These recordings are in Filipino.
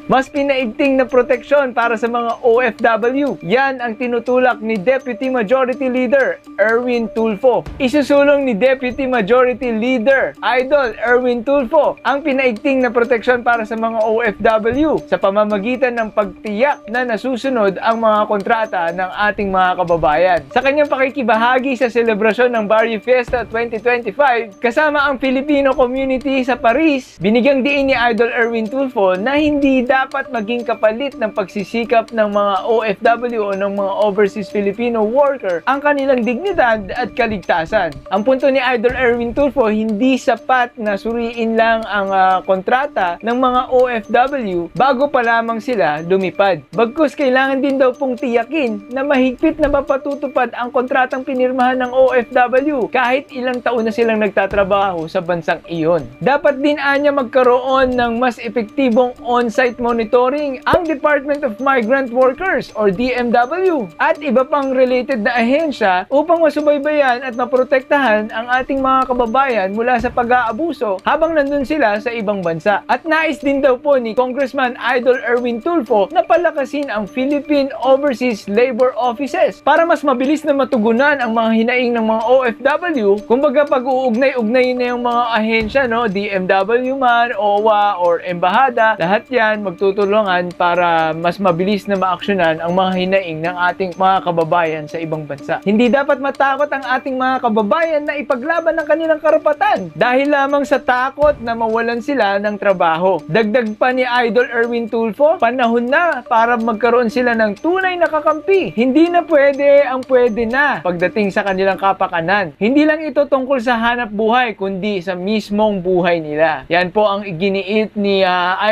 Mas pinaigting na proteksyon para sa mga OFW. Yan ang tinutulak ni Deputy Majority Leader Erwin Tulfo. Isusulong ni Deputy Majority Leader Idol Erwin Tulfo ang pinaigting na proteksyon para sa mga OFW sa pamamagitan ng pagtiyak na nasusunod ang mga kontrata ng ating mga kababayan. Sa kanyang pakikibahagi sa selebrasyon ng Barrio Fiesta 2025 kasama ang Filipino community sa Paris, binigyang diin ni Idol Erwin Tulfo na hindi dapat maging kapalit ng pagsisikap ng mga OFW o ng mga overseas Filipino worker ang kanilang dignidad at kaligtasan. Ang punto ni Idol Erwin Tulfo, hindi sapat na suriin lang ang kontrata ng mga OFW bago pa lamang sila lumipad. Bagkus kailangan din daw pong tiyakin na mahigpit na mapatutupad ang kontratang pinirmahan ng OFW kahit ilang taon na silang nagtatrabaho sa bansang iyon. Dapat din anya magkaroon ng mas epektibong on-site monitoring ang Department of Migrant Workers or DMW at iba pang related na ahensya upang masubaybayan at maprotektahan ang ating mga kababayan mula sa pag-aabuso habang nandun sila sa ibang bansa. At nais din daw po ni Congressman Idol Erwin Tulfo na palakasin ang Philippine Overseas Labor Offices para mas mabilis na matugunan ang mga hinaing ng mga OFW. Kumbaga pag-uugnay-ugnay na yung mga ahensya, no? DMW man, OWA or Embahada, lahat yan magtutulungan para mas mabilis na maaksyonan ang mga hinaing ng ating mga kababayan sa ibang bansa. Hindi dapat matakot ang ating mga kababayan na ipaglaban ang kanilang karapatan dahil lamang sa takot na mawalan sila ng trabaho. Dagdag pa ni Idol Erwin Tulfo, panahon na para magkaroon sila ng tunay na kakampi. Hindi na pwede ang pwede na pagdating sa kanilang kapakanan. Hindi lang ito tungkol sa hanap buhay kundi sa mismong buhay nila. Yan po ang iginiit ni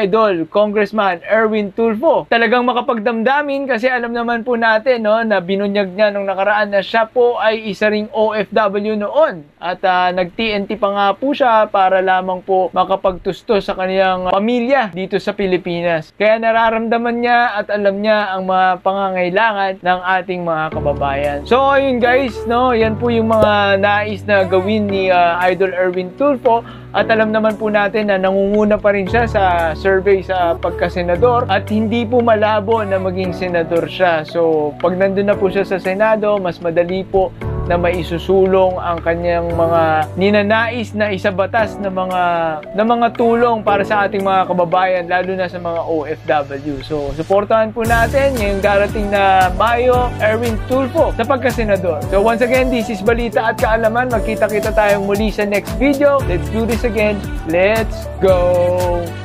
Idol Congressman Erwin Tulfo. Talagang makapagdamdamin kasi alam naman po natin, no, na binunyag niya nung nakaraan na siya po ay isa ring OFW noon at nag-TNT pa nga po siya para lamang po makapagtusto sa kaniyang pamilya dito sa Pilipinas. Kaya nararamdaman niya at alam niya ang mga pangangailangan ng ating mga kababayan. So ayun guys, no, yan po yung mga nais na gawin ni Idol Erwin Tulfo. At alam naman po natin na nangunguna pa rin siya sa survey sa pagkasenador at hindi po malabo na maging senador siya. So pag nandun na po siya sa Senado, mas madali po na maisusulong ang kanyang mga ninanais na isabatas na mga tulong para sa ating mga kababayan, lalo na sa mga OFW. So suportahan po natin ngayong darating na Mayo, Erwin Tulfo sa pagkasenador. So once again, this is Balita at Kaalaman. Magkita-kita tayong muli sa next video. Let's do this again. Let's go!